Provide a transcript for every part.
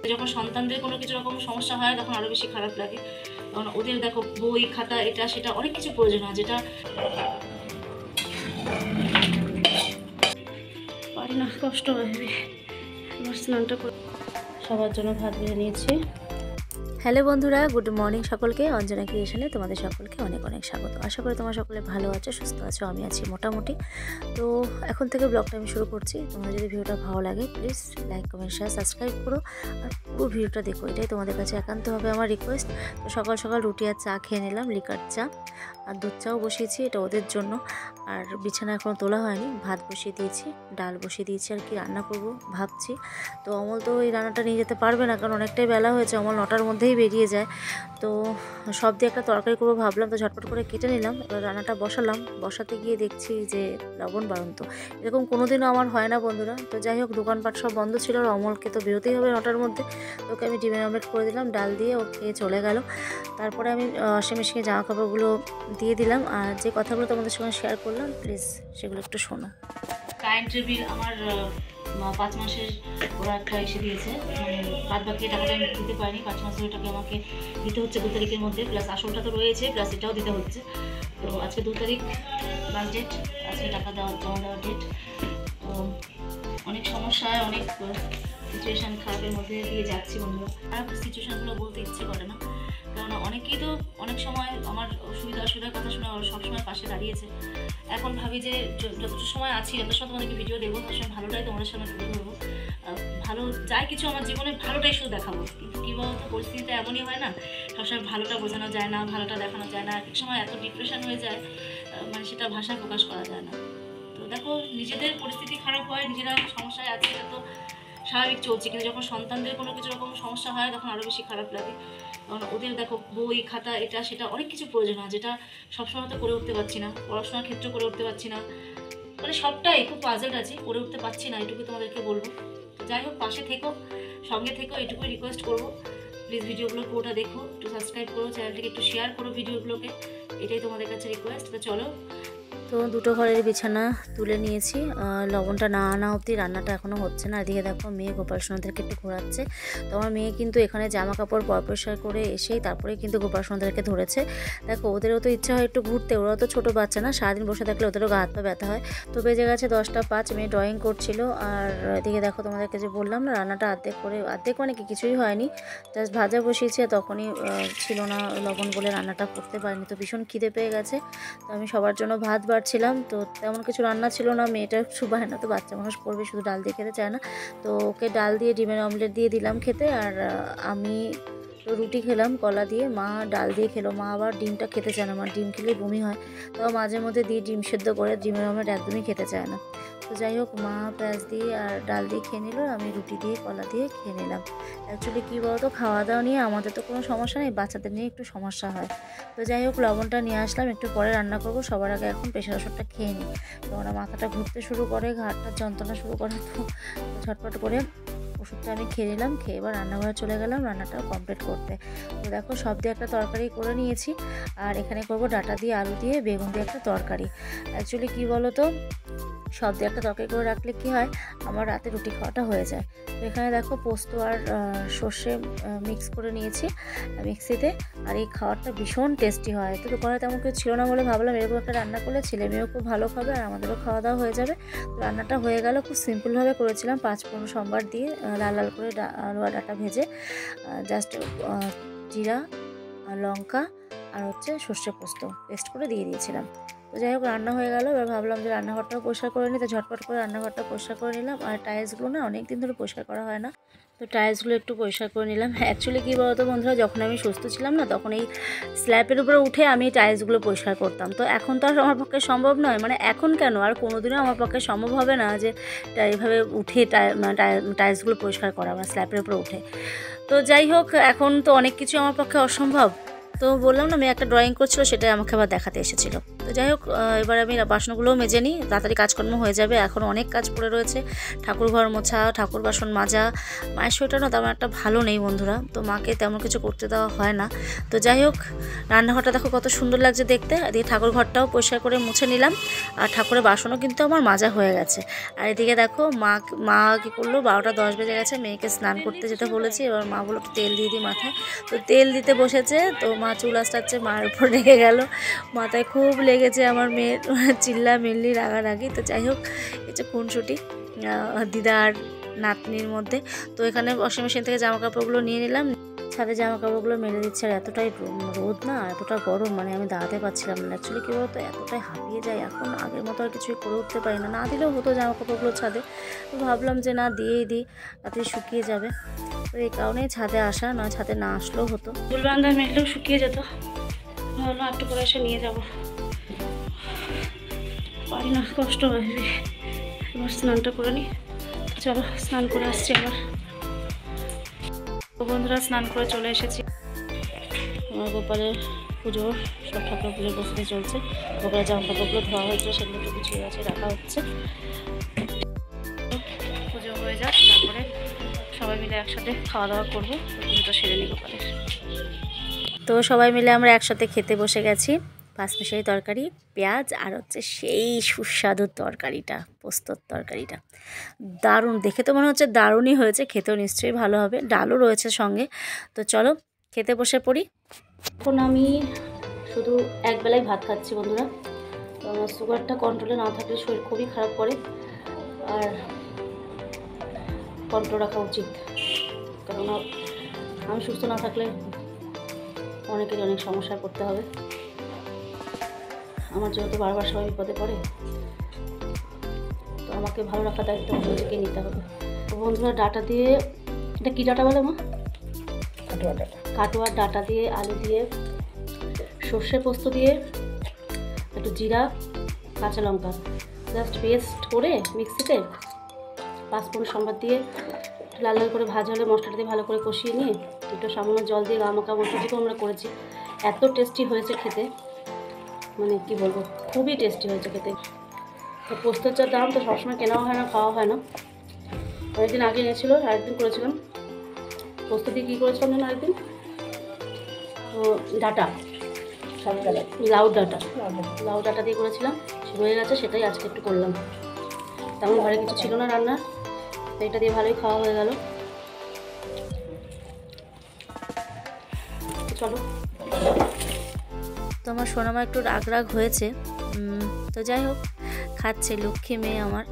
কিন্তু যখন সন্তানদের কোনো কিছু রকম সমস্যা হয় তখন আরও বেশি খারাপ লাগে। কারণ ওদের দেখো বই খাতা এটা সেটা অনেক কিছু প্রয়োজন হয়, যেটা পারি না, কষ্ট হয়। স্নানটা করে সবার জন্য ভাত বেড়ে নিয়েছি। হ্যালো বন্ধুরা, গুড মর্নিং সকলকে। অঞ্জনা ক্রিয়েশনে তোমাদের সকলকে অনেক অনেক স্বাগত। আশা করি তোমরা সকলে ভালো আছো, সুস্থ আছো, আমি আছি মোটামুটি। তো এখন থেকে ব্লগটা আমি শুরু করছি। তোমাদের যদি ভিডিওটা ভালো লাগে please like, comment, share, subscribe করো আর পুরো ভিডিওটা দেখো, এটাই তোমাদের কাছে একান্তভাবে আমার রিকোয়েস্ট। তো সকাল সকাল রুটি আর চা খেয়ে নিলাম, লিকার চা আর দুধ চাও বসিয়েছি, এটা ওদের জন্য। আর বিছানা এখনও তোলা হয়নি, ভাত বসিয়ে দিয়েছি, ডাল বসিয়ে দিয়েছি, আর কি রান্না করব ভাবছি। তো অমল তো এই রান্নাটা নিয়ে যেতে পারবে না, কারণ অনেকটাই বেলা হয়েছে, অমল 9টার মধ্যেই বেরিয়ে যায়। তো সব দিয়ে একটা তরকারি করবো ভাবলাম, তো ঝটপট করে কেটে নিলাম। এবার রান্নাটা বসালাম, বসাতে গিয়ে দেখছি যে লবণ বাড়ন্ত। এরকম কোনোদিনও আমার হয় না বন্ধুরা। তো যাই হোক, দোকানপাট সব বন্ধ ছিল, আর অমলকে তো বেরোতেই হবে 9টার মধ্যে। তো ওকে আমি ডিমের অমলেট করে দিলাম ডাল দিয়ে, ও খেয়ে চলে গেল। তারপরে আমি ওয়াশিং মেশিনে জামা কাপড়গুলো দিয়ে দিলাম, আর যে কথাগুলো তোমাদের সঙ্গে শেয়ার করলাম প্লিজ সেগুলো একটু শোনো। কারেন্টের বিল আমার 5 মাসের ওরা একটা এসে দিয়েছে, মানে বাদ বাকি টাকাটা আমি দিতে পারিনি। 5 মাসের ওটাকে আমাকে দিতে হচ্ছে 2 তারিখের মধ্যে, প্লাস আসলটা তো রয়েছে, প্লাস এটাও দিতে হচ্ছে। তো আজকে 2 তারিখ লাস্ট ডেট, আজকে টাকা জমা দেওয়ার ডেট। তো অনেক সমস্যায়, অনেক সিচুয়েশান খারাপের মধ্যে দিয়ে যাচ্ছি বন্ধুরা। খারাপ সিচুয়েশানগুলো বলতে ইচ্ছে করে না, কারণ অনেকেই তো অনেক সময় আমার অসুবিধার কথা শুনে সবসময় পাশে দাঁড়িয়েছে। এখন ভাবি যে যতটা সময় আছি, যত সময় তোমাদেরকে ভিডিও দেবো, তার সময় ভালোটাই তোমাদের সামনে তুলে ধরবো। ভালো যাই কিছু আমার জীবনে ভালোটাই শুধু দেখাবো। কিন্তু কী বলতো, পরিস্থিতিটা এমনই হয় না, সবসময় ভালোটা বোঝানো যায় না, ভালোটা দেখানো যায় না। এক সময় এত ডিপ্রেশন হয়ে যায়, মানে সেটা ভাষায় প্রকাশ করা যায় না। তো দেখো, নিজেদের পরিস্থিতি খারাপ হয়, নিজেরা সমস্যায় আছে, এটা তো স্বাভাবিক চলছে। কিন্তু যখন সন্তানদের কোনো কিছু রকম সমস্যা হয় তখন আরও বেশি খারাপ লাগে। কারণ ওদের দেখো বই খাতা এটা সেটা অনেক কিছু প্রয়োজন হয়, যেটা সবসময় তো করে উঠতে পারছি না। পড়াশোনার ক্ষেত্রে করে উঠতে পারছি না, মানে সবটাই খুব পাজেলড আছে, করে উঠতে পারছি না, এটুকু তোমাদেরকে বলবো। তো যাই হোক, পাশে থেকো, সঙ্গে থেকো, এটুকুই রিকোয়েস্ট করবো। প্লিজ ভিডিওগুলো পুরোটা দেখো, একটু সাবস্ক্রাইব করো, চ্যানেলটিকে একটু শেয়ার করো ভিডিওগুলোকে, এটাই তোমাদের কাছে রিকোয়েস্ট। তো চলো। তো দুটো ঘরের বিছানা তুলে নিয়েছি, লবণটা না আনা অবধি রান্নাটা এখনও হচ্ছে না। এদিকে দেখো মেয়ে গোপাল সোনাদেরকে একটু ঘোরাচ্ছে। তো আমার মেয়ে কিন্তু এখানে জামা কাপড় পরিষ্কার করে এসেই তারপরে কিন্তু গোপাল সোনাদেরকে ধরেছে। দেখো ওদেরও তো ইচ্ছা হয় একটু ঘুরতে, ওরাও তো ছোটো বাচ্চা না, সারাদিন বসে থাকলে ওদেরও গা হাত পা ব্যথা হয়। তো বেজে গেছে 10টা 5, মেয়ে ড্রয়িং করছিল। আর এদিকে দেখো তোমাদেরকে যে বললাম না, রান্নাটা অর্ধেক মানে কি কিছুই হয়নি, জাস্ট ভাজা বসিয়েছি, আর তখনই ছিল না লবণ বলে রান্নাটা করতে পারিনি। তো ভীষণ খিদে পেয়ে গেছে, তো আমি সবার জন্য ভাত বাড়ছিলাম। তো তেমন কিছু রান্না ছিল না, মেয়েটা একটু বায়না, তো বাচ্চা মানুষ করবে, শুধু ডাল দিয়ে খেতে চায় না। তো ওকে ডাল দিয়ে ডিমের অমলেট দিয়ে দিলাম খেতে, আর আমি তো রুটি খেলাম কলা দিয়ে, মা ডাল দিয়ে খেলো। মা আবার ডিমটা খেতে চায় না, আমার ডিম খেলেই বমি হয়। তো মাঝে মধ্যে দিই ডিম সেদ্ধ করে, ডিমের অমলেট একদমই খেতে চায় না। তো যাই হোক, মা পেঁয়াজ দিয়ে আর ডাল দিয়ে খেয়ে নিল, আমি রুটি দিয়ে কলা দিয়ে খেয়ে নিলাম। অ্যাকচুয়ালি কী বলতো, খাওয়া দাওয়া নিয়ে আমাদের তো কোনো সমস্যা নেই, বাচ্চাদের নিয়ে একটু সমস্যা হয়। তো যাই হোক, লবণটা নিয়ে আসলাম, একটু পরে রান্না করবো। সবার আগে এখন প্রেশার ওষুধটা খেয়ে নিই, তো ওরা মাথাটা ঘুরতে শুরু করে, ঘাটটার যন্ত্রণা শুরু করে। তো ঝটপট করে ওষুধটা আমি খেয়ে নিলাম, খেয়ে এবার রান্নাঘরে চলে গেলাম রান্নাটা কমপ্লিট করতে। তো দেখো সব দিয়ে একটা তরকারি করে নিয়েছি, আর এখানে করব ডাঁটা দিয়ে আলু দিয়ে বেগুন দিয়ে একটা তরকারি। অ্যাকচুয়ালি কী বলো তো, সব দিয়ে একটা তরকারি করে রাখলে কি হয়, আমার রাতে রুটি খাওয়াটা হয়ে যায়। তো এখানে দেখো পোস্ত আর সর্ষে মিক্স করে নিয়েছি মিক্সিতে, আর এই খাবারটা ভীষণ টেস্টি হয়। তো দোকানে তেমন কিছু ছিল না বলে ভাবলাম এরকম একটা রান্না করলে ছেলে মেয়েও খুব ভালো খাবে, আর আমাদেরও খাওয়া দাওয়া হয়ে যাবে। তো রান্নাটা হয়ে গেল, খুব সিম্পলভাবে করেছিলাম, 5-4 সম্বার দিয়ে লাল লাল করে আলু আর ডাঁটা ভেজে, জাস্ট জিরা আর লঙ্কা আর সর্ষে পোস্ত পেস্ট করে দিয়ে দিয়েছিলাম। তো যাই হোক, রান্না হয়ে গেল। এবার ভাবলাম যে রান্নাঘরটাও পরিষ্কার করে নিই, তো ঝটপট করে রান্নাঘরটা পরিষ্কার করে নিলাম। আর টাইলসগুলো না অনেক দিন ধরে পরিষ্কার করা হয় না, তো টাইলসগুলো একটু পরিষ্কার করে নিলাম। অ্যাকচুয়ালি কী বলতো বন্ধুরা, যখন আমি সুস্থ ছিলাম না, তখন এই স্ল্যাবের উপরে উঠে আমি টাইলসগুলো পরিষ্কার করতাম। তো এখন তো আর আমার পক্ষে সম্ভব নয়, মানে এখন কেন, আর কোনোদিনও আমার পক্ষে সম্ভব হবে না যে এইভাবে উঠে টাইলসগুলো পরিষ্কার করা, মানে স্ল্যাবের উপরে উঠে। তো যাই হোক, এখন তো অনেক কিছু আমার পক্ষে অসম্ভব, তো বললাম না, মেয়ে একটা ড্রয়িং করছিল, সেটাই আমাকে আবার দেখাতে এসেছিল। তো যাই হোক, এবার আমি বাসনগুলোও মেজে নিই, তাড়াতাড়ি কাজকর্ম হয়ে যাবে। এখন অনেক কাজ পড়ে রয়েছে, ঠাকুর ঘর মোছা, ঠাকুর বাসন মাজা। মায়ের শরীরটা না তেমন একটা ভালো নেই বন্ধুরা, তো মাকে তেমন কিছু করতে দেওয়া হয় না। তো যাই হোক, রান্নাঘরটা দেখো কত সুন্দর লাগছে দেখতে। এদিকে ঠাকুর ঘরটাও পরিষ্কার করে মুছে নিলাম, আর ঠাকুরের বাসনও কিন্তু আমার মাজা হয়ে গেছে। আর এদিকে দেখো মা কী করলো, 12টা 10 বেজে গেছে, মেয়েকে স্নান করতে যেতে বলেছি। এবার মা বললো একটু তেল দিয়ে দিই মাথায়, তো তেল দিতে বসেছে। তো মা চুল আঁচড়াচ্ছে, মার উপর রেগে গেল, মাথায় খুব লেগেছে আমার মেয়ের, চিল্লা মিল্লি রাগারাগি। তো যাই হোক, এই যে খুনসুটি দিদা আর নাতনির মধ্যে। তো এখানে ওয়াশিং মেশিন থেকে জামা কাপড়গুলো নিয়ে নিলাম, ছাদে জামা কাপড়গুলো মেলে দিচ্ছে। আর এতটাই রোদ না, এতটা গরম, মানে আমি দাঁড়াতে পারছিলাম না। অ্যাকচুয়ালি কী বলতো, এতটাই হাঁপিয়ে যায় এখন, আগের মতো আর কিছুই করে উঠতে পারি না। না দিলেও হতো জামা কাপড়গুলো ছাদে, তো ভাবলাম যে না দিয়েই দিই, তাতে শুকিয়ে যাবে। তো এই কারণেই ছাদে আসা, নয় ছাদে না আসলেও হতো। ফুলবান্ধা মেললেও শুকিয়ে যেত, ভাবলাম একটু করে এসে নিয়ে যাবো। পারি না, কষ্ট হয়। এবার স্নানটা করে নিই, চলো স্নান করে আসছি আবার। বন্ধুরা স্নান করে চলে এসেছি। আমার গোপালের পুজো সব ঠাকুর পুজোর প্রস্তুতি চলছে। গোপালের জামা কাপড়গুলো ধোয়া হয়েছে, সেগুলো একটু গুছিয়ে আছে, রাখা হচ্ছে। পুজো হয়ে যাক, তারপরে সবাই মিলে একসাথে খাওয়া দাওয়া করবো। পুজোটা সেরে নিই গোপালের। তো সবাই মিলে আমরা একসাথে খেতে বসে গেছি। পাঁচমিশালি তরকারি, পেঁয়াজ, আর হচ্ছে সেই সুস্বাদু তরকারিটা, পোস্তর তরকারিটা দারুণ। দেখে তো মনে হচ্ছে দারুণই হয়েছে, খেতেও নিশ্চয়ই ভালো হবে। ডালও রয়েছে সঙ্গে। তো চলো খেতে বসে পড়ি। এখন আমি শুধু একবেলাই ভাত খাচ্ছি বন্ধুরা। তো আমার সুগারটা কন্ট্রোলে না থাকলে শরীর খুবই খারাপ করে, আর কন্ট্রোল রাখা উচিত, কেননা আমি সুস্থ না থাকলে অনেকেরই অনেক সমস্যায় পড়তে হবে। আমার যেহেতু বারবার সবাই বিপদে পড়ে, তো আমাকে ভালো রাখার দায়িত্ব নিজেকে নিতে হবে। তো বন্ধুরা, ডাটা দিয়ে, এটা কী ডাটা বলে মা? কাটোয়ার ডাটা দিয়ে, আলু দিয়ে, সর্ষে পোস্ত দিয়ে, একটু জিরা, কাঁচা লঙ্কা জাস্ট পেস্ট করে মিক্সিতে, পাঁচফোড়ন সম্বাদ দিয়ে লাল লাল করে ভাজা হলে মশলাটা দিয়ে ভালো করে কষিয়ে নিয়ে একটু সামান্য জল দিয়ে গামাকা মশলা থেকে আমরা করেছি। এত টেস্টি হয়েছে খেতে, মানে কি বলবো, খুবই টেস্টি হয়েছে খেতে। তো পোস্তের যা দাম, তো সবসময় কেনাও হয় না, খাওয়া হয় না। অনেকদিন আগে এনেছিল, আরেকদিন করেছিলাম পোস্ত দিয়ে। কী করেছিলাম যেন আরেকদিন, তো ডাটা, লাউ ডাটা দিয়ে করেছিলাম, রয়ে গেছে, সেটাই আজকে একটু করলাম। তেমন ঘরে কিছু ছিল না রান্নার, তো এটা দিয়ে ভালোই খাওয়া হয়ে গেল। চলো, তো আমার সোনামা একটু রাগ হয়েছে, তো যাই হোক খাচ্ছে, লক্ষ্মী মেয়ে আমার।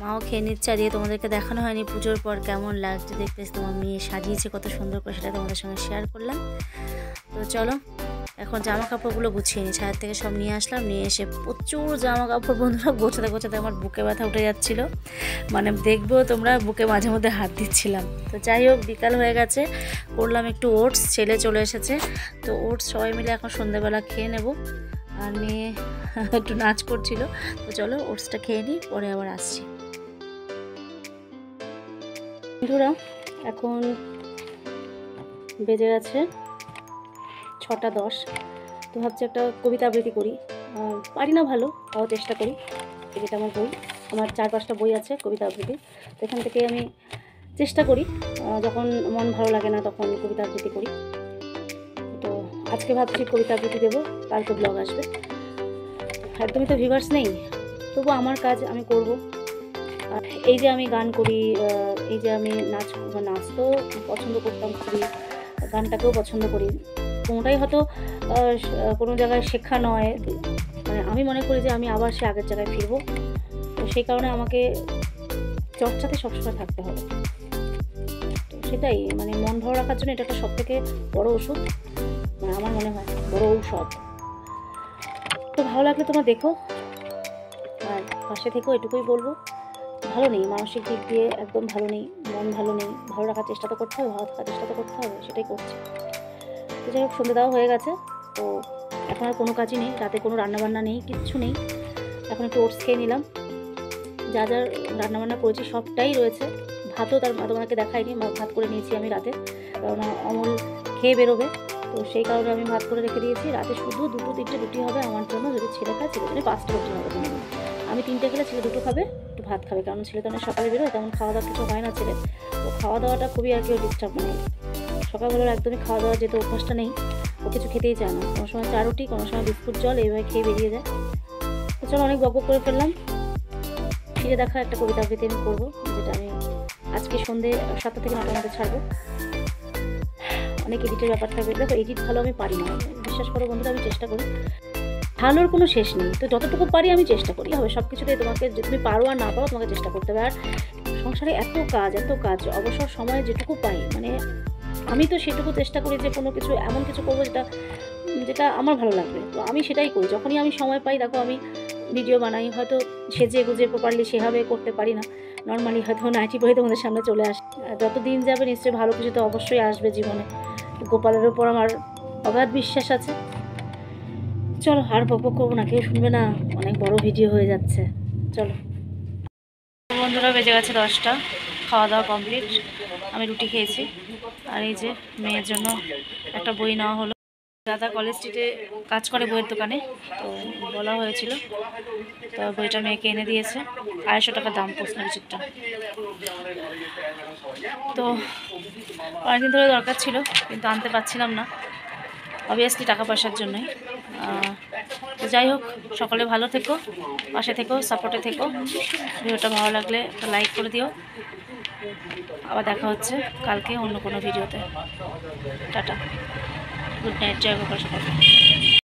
মাও খেয়ে নিচ্ছে। আর তোমাদেরকে দেখানো হয়নি পুজোর পর কেমন লাগছে দেখতে, তোমার মেয়ে সাজিয়েছে কত সুন্দর করে, সেটা তোমাদের সঙ্গে শেয়ার করলাম। তো চলো এখন জামা কাপড়গুলো গুছিয়ে নিই। ছাদের থেকে সব নিয়ে আসলাম, নিয়ে এসে প্রচুর জামা কাপড় বন্ধুরা গোছাতে গোছাতে আমার বুকে ব্যথা উঠে যাচ্ছিলো, মানে দেখবো তোমরা, বুকে মাঝে মধ্যে হাত দিচ্ছিলাম। তো যাই হোক, বিকাল হয়ে গেছে, করলাম একটু ওটস, ছেলে চলে এসেছে। তো ওটস সবাই মিলে এখন সন্ধ্যাবেলা খেয়ে নেব। আর মেয়ে একটু নাচ করছিল। তো চলো ওটসটা খেয়ে নিই, পরে আবার আসছি। বন্ধুরা এখন বেজে গেছে 6টা 10। তো ভাবছি একটা কবিতা আবৃত্তি করি, পারি না ভালো, তাও চেষ্টা করি। এটা আমার বই, আমার 4-5টা বই আছে কবিতা আবৃত্তি। তো এখান থেকে আমি চেষ্টা করি, যখন মন ভালো লাগে না তখন কবিতা আবৃত্তি করি। তো আজকে ভাবছি কবিতা আবৃত্তি দেবো, কালকে ব্লগ আসবে। একদমই তো ভিউয়ার্স নেই, তবু আমার কাজ আমি করব। আর এই যে আমি গান করি, এই যে আমি নাচ তো পছন্দ করতাম খুবই, গানটাকেও পছন্দ করি। কোনোটাই হয়তো কোনো জায়গায় শেখা নয়, মানে আমি মনে করি যে আমি আবার সে আগের জায়গায় ফিরবো। তো সেই কারণে আমাকে চর্চাতে সবসময় থাকতে হবে। তো সেটাই, মানে মন ভালো রাখার জন্য এটা একটা সবথেকে বড় ওষুধ, মানে আমার মনে হয় বড় ঔষধ। তো ভালো লাগলে তোমরা দেখো, আর পাশে থেকেও এটুকুই বলবো, ভালো নেই, মানসিক দিক দিয়ে একদম ভালো নেই, মন ভালো নেই। ভালো রাখার চেষ্টা তো করতে হবে, ভালো থাকার চেষ্টা তো করতে হবে, সেটাই করছি। তো যাই হোক, সন্ধ্যে দেওয়া হয়ে গেছে। তো এখন আর কোনো কাজই নেই, রাতে কোনো রান্নাবান্না নেই, কিচ্ছু নেই। এখন একটু ওটস খেয়ে নিলাম, যা যা রান্নাবান্না করেছি সবটাই রয়েছে। ভাতও তোমাদেরকে দেখাইনি, ভাত করে নিয়েছি আমি রাতে, কারণ অমল খেয়ে বেরোবে। তো তো সেই কারণে আমি ভাত করে রেখে দিয়েছি। রাতে শুধু 2-3টে রুটি হবে আমার জন্য, যদি ছেলে খায় ছেলের জন্য 5টা রুটি হবে দিনে। আমি 3টে খেলে ছেলে 2টো খাবে, একটু ভাত খাবে, কারণ ছেলে তো অনেক সকালে বেরোয়, তেমন খাওয়া দাওয়া কিছু হয় না ছেলে। তো খাওয়া দাওয়াটা খুবই আর কি ডিস্টার্ব, মানে সকালবেলার একদমই খাওয়া দাওয়ার যেহেতু অভ্যাসটা নেই, ও কিছু খেতেই চায় না। কোনো সময় 4 রুটি, কোনো সময় বিস্কুট জল, এইভাবে খেয়ে বেরিয়ে যায়। তো চলো অনেক বকবক করে ফেললাম। ফিরে দেখা একটা কবিতা আবৃত্তি আমি করবো, যেটা আমি আজকে সন্ধ্যে 7টা থেকে 9টার মধ্যে ছাড়বো। অনেক এডিটের ব্যাপার থাকবে। দেখো এডিট ভালো আমি পারি না, বিশ্বাস করো বন্ধুরা, আমি চেষ্টা করি, ভালোর কোনো শেষ নেই। তো যতটুকু পারি আমি চেষ্টা করি, হবে সব কিছুতেই তোমাকে, যে তুমি পারো আর না পারো তোমাকে চেষ্টা করতে হবে। আর সংসারে এত কাজ, অবসর সময় যেটুকু পাই, মানে আমি তো সেটুকু চেষ্টা করি যে কোনো কিছু এমন কিছু করবো যেটা আমার ভালো লাগবে। তো আমি সেটাই করি, যখনই আমি সময় পাই। দেখো আমি ভিডিও বানাই, হয়তো সেজে গুজে প্রপারলি সেভাবে করতে পারি না, নর্মালি হয়তো নাইটি পরে তোমাদের সামনে চলে আসে। যত দিন যাবে নিশ্চয়ই ভালো কিছু তো অবশ্যই আসবে জীবনে। গোপালের ওপর আমার অগাধ বিশ্বাস আছে। চলো আর বকবক করবো না, কেউ শুনবে না, অনেক বড় ভিডিও হয়ে যাচ্ছে। চলো বন্ধুরা, বেজে গেছে 10টা, খাওয়া দাওয়া কমপ্লিট। আমি রুটি খেয়েছি, আর এই যে মেয়ের জন্য একটা বই নেওয়া হলো। দাদা কলেজ স্ট্রিটে কাজ করে বইয়ের দোকানে, তো বলা হয়েছিল, তো বইটা মেয়েকে এনে দিয়েছে। 250 টাকা দাম প্রশ্নবিচিত্রা। তো অনেকদিন ধরে দরকার ছিল, কিন্তু আনতে পারছিলাম না, অবভিয়াসলি টাকা পয়সার জন্যই। তো যাই হোক, সকলে ভালো থেকো, পাশে থেকো, সাপোর্টে থেকো। ভিডিওটা ভালো লাগলে একটা লাইক করে দিও। আবার দেখা হচ্ছে কালকে অন্য কোনো ভিডিওতে। টাটা, গুড নাইট, জয় গোপাল সকাল।